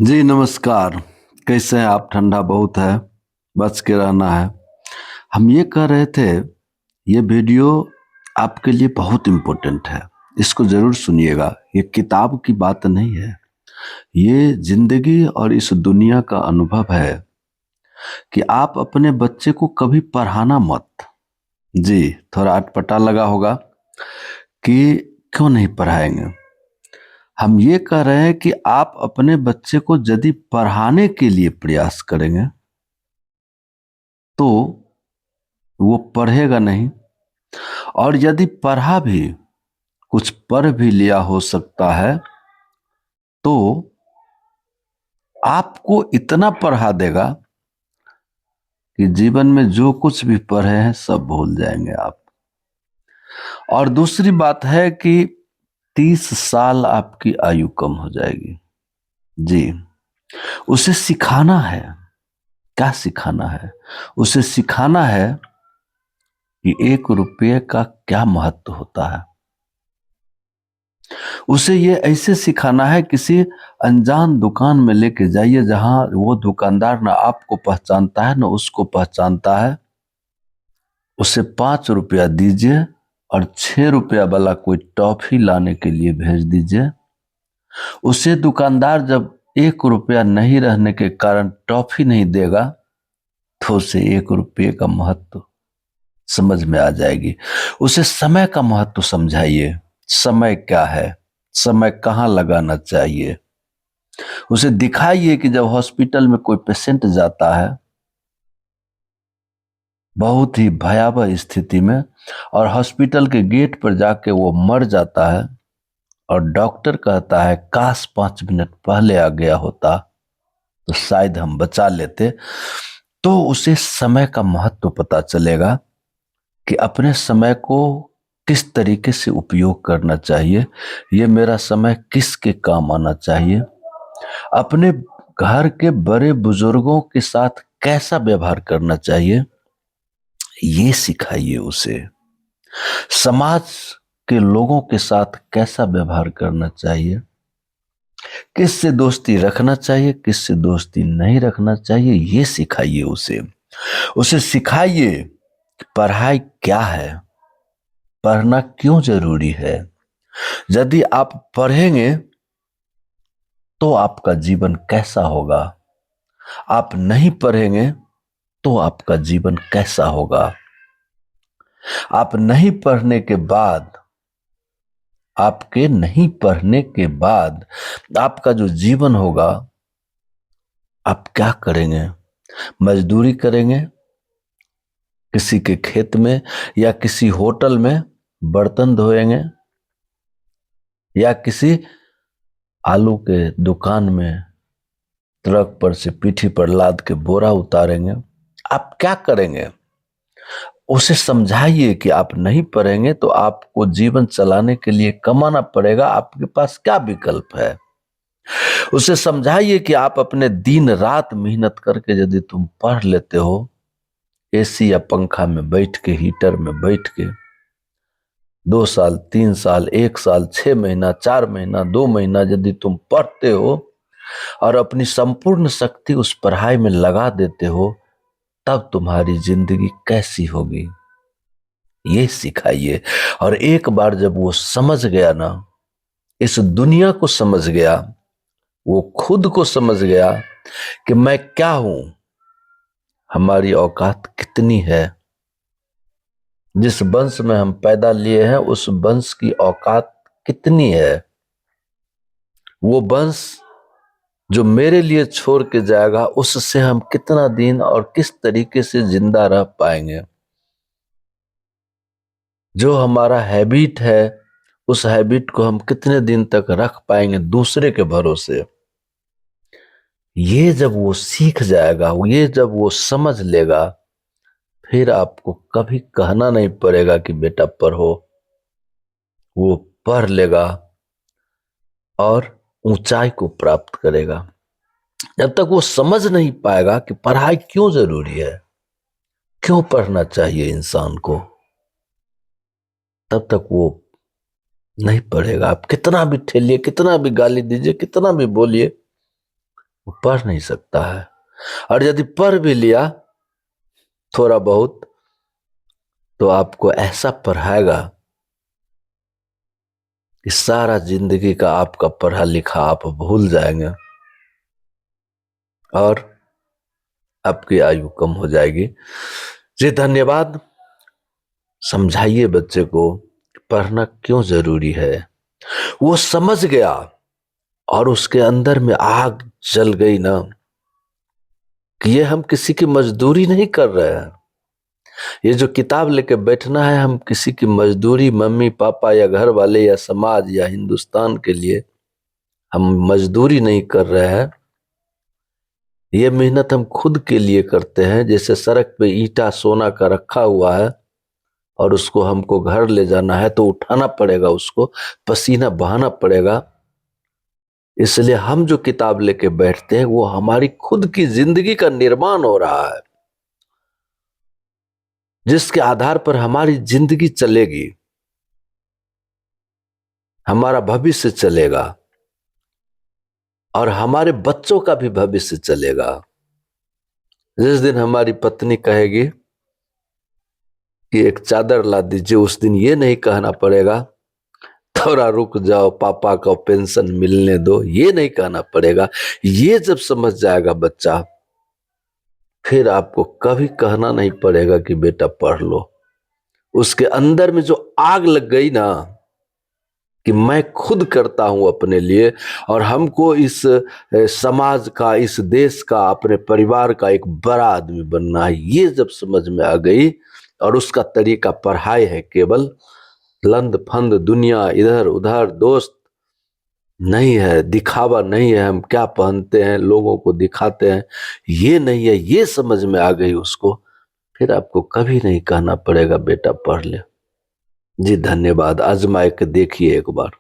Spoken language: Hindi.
जी नमस्कार। कैसे हैं आप? ठंडा बहुत है, बच के रहना है। हम ये कह रहे थे, ये वीडियो आपके लिए बहुत इम्पोर्टेंट है, इसको ज़रूर सुनिएगा। ये किताब की बात नहीं है, ये ज़िंदगी और इस दुनिया का अनुभव है कि आप अपने बच्चे को कभी पढ़ाना मत। जी, थोड़ा अटपटा लगा होगा कि क्यों नहीं पढ़ाएँगे? हम ये कह रहे हैं कि आप अपने बच्चे को यदि पढ़ाने के लिए प्रयास करेंगे तो वो पढ़ेगा नहीं, और यदि पढ़ा भी, कुछ पढ़ भी लिया हो सकता है, तो आपको इतना पढ़ा देगा कि जीवन में जो कुछ भी पढ़े हैं सब भूल जाएंगे आप। और दूसरी बात है कि 30 साल आपकी आयु कम हो जाएगी। जी, उसे सिखाना है। क्या सिखाना है? उसे सिखाना है कि 1 रुपये का क्या महत्व होता है। उसे ये ऐसे सिखाना है, किसी अनजान दुकान में लेके जाइए जहां वो दुकानदार ना आपको पहचानता है ना उसको पहचानता है। उसे 5 रुपया दीजिए और 6 रुपया वाला कोई टॉफी लाने के लिए भेज दीजिए। उसे दुकानदार जब 1 रुपया नहीं रहने के कारण टॉफी नहीं देगा तो उसे 1 रुपये का महत्व समझ में आ जाएगी। उसे समय का महत्व समझाइए। समय क्या है, समय कहाँ लगाना चाहिए। उसे दिखाइए कि जब हॉस्पिटल में कोई पेशेंट जाता है बहुत ही भयावह स्थिति में, और हॉस्पिटल के गेट पर जाके वो मर जाता है, और डॉक्टर कहता है काश 5 मिनट पहले आ गया होता तो शायद हम बचा लेते, तो उसे समय का महत्व पता चलेगा कि अपने समय को किस तरीके से उपयोग करना चाहिए। ये मेरा समय किसके काम आना चाहिए। अपने घर के बड़े बुजुर्गों के साथ कैसा व्यवहार करना चाहिए, ये सिखाइए उसे। समाज के लोगों के साथ कैसा व्यवहार करना चाहिए, किससे दोस्ती रखना चाहिए, किससे दोस्ती नहीं रखना चाहिए, ये सिखाइए उसे। उसे सिखाइए कि पढ़ाई क्या है, पढ़ना क्यों जरूरी है। यदि आप पढ़ेंगे तो आपका जीवन कैसा होगा, आप नहीं पढ़ेंगे तो आपका जीवन कैसा होगा। आप नहीं पढ़ने के बाद, आपके नहीं पढ़ने के बाद आपका जो जीवन होगा, आप क्या करेंगे? मजदूरी करेंगे किसी के खेत में, या किसी होटल में बर्तन धोएंगे, या किसी आलू के दुकान में ट्रक पर से पीठी पर लाद के बोरा उतारेंगे। आप क्या करेंगे? उसे समझाइए कि आप नहीं पढ़ेंगे तो आपको जीवन चलाने के लिए कमाना पड़ेगा, आपके पास क्या विकल्प है। उसे समझाइए कि आप अपने दिन रात मेहनत करके यदि तुम पढ़ लेते हो, एसी या पंखा में बैठ के, हीटर में बैठ के 2 साल, 3 साल, 1 साल, 6 महीना, 4 महीना, 2 महीना यदि तुम पढ़ते हो और अपनी संपूर्ण शक्ति उस पढ़ाई में लगा देते हो, तब तुम्हारी जिंदगी कैसी होगी, ये सिखाइए। और एक बार जब वो समझ गया ना, इस दुनिया को समझ गया, वो खुद को समझ गया कि मैं क्या हूं, हमारी औकात कितनी है, जिस वंश में हम पैदा लिए हैं उस वंश की औकात कितनी है, वो वंश जो मेरे लिए छोड़ के जाएगा उससे हम कितना दिन और किस तरीके से जिंदा रह पाएंगे। जो हमारा हैबिट है उस हैबिट को हम कितने दिन तक रख पाएंगे दूसरे के भरोसे। ये जब वो सीख जाएगा, ये जब वो समझ लेगा, फिर आपको कभी कहना नहीं पड़ेगा कि बेटा पढ़ो। वो पढ़ लेगा और ऊंचाई को प्राप्त करेगा। जब तक वो समझ नहीं पाएगा कि पढ़ाई क्यों जरूरी है, क्यों पढ़ना चाहिए इंसान को, तब तक वो नहीं पढ़ेगा। आप कितना भी ठेलिए, कितना भी गाली दीजिए, कितना भी बोलिए, वो पढ़ नहीं सकता है। और यदि पढ़ भी लिया थोड़ा बहुत, तो आपको ऐसा पढ़ाएगा कि सारा जिंदगी का आपका पढ़ा लिखा आप भूल जाएंगे और आपकी आयु कम हो जाएगी। जी धन्यवाद। समझाइए बच्चे को पढ़ना क्यों जरूरी है। वो समझ गया और उसके अंदर में आग जल गई ना कि ये हम किसी की मजदूरी नहीं कर रहे हैं। ये जो किताब लेके बैठना है, हम किसी की मजदूरी मम्मी पापा या घर वाले या समाज या हिंदुस्तान के लिए हम मजदूरी नहीं कर रहे हैं। ये मेहनत हम खुद के लिए करते हैं। जैसे सड़क पे ईंटा सोना का रखा हुआ है और उसको हमको घर ले जाना है तो उठाना पड़ेगा, उसको पसीना बहाना पड़ेगा। इसलिए हम जो किताब लेके बैठते हैं वो हमारी खुद की जिंदगी का निर्माण हो रहा है, जिसके आधार पर हमारी जिंदगी चलेगी, हमारा भविष्य चलेगा और हमारे बच्चों का भी भविष्य चलेगा। जिस दिन हमारी पत्नी कहेगी कि एक चादर ला दीजिए, उस दिन ये नहीं कहना पड़ेगा थोड़ा रुक जाओ पापा का पेंशन मिलने दो, ये नहीं कहना पड़ेगा। ये जब समझ जाएगा बच्चा, फिर आपको कभी कहना नहीं पड़ेगा कि बेटा पढ़ लो। उसके अंदर में जो आग लग गई ना कि मैं खुद करता हूं अपने लिए और हमको इस समाज का, इस देश का, अपने परिवार का एक बड़ा आदमी बनना है, ये जब समझ में आ गई और उसका तरीका पढ़ाई है, केवल लंद फंद दुनिया इधर उधर दोस्त नहीं है, दिखावा नहीं है, हम क्या पहनते हैं लोगों को दिखाते हैं, ये नहीं है, ये समझ में आ गई उसको, फिर आपको कभी नहीं कहना पड़ेगा बेटा पढ़ ले। जी धन्यवाद। आजमा के देखिए एक बार।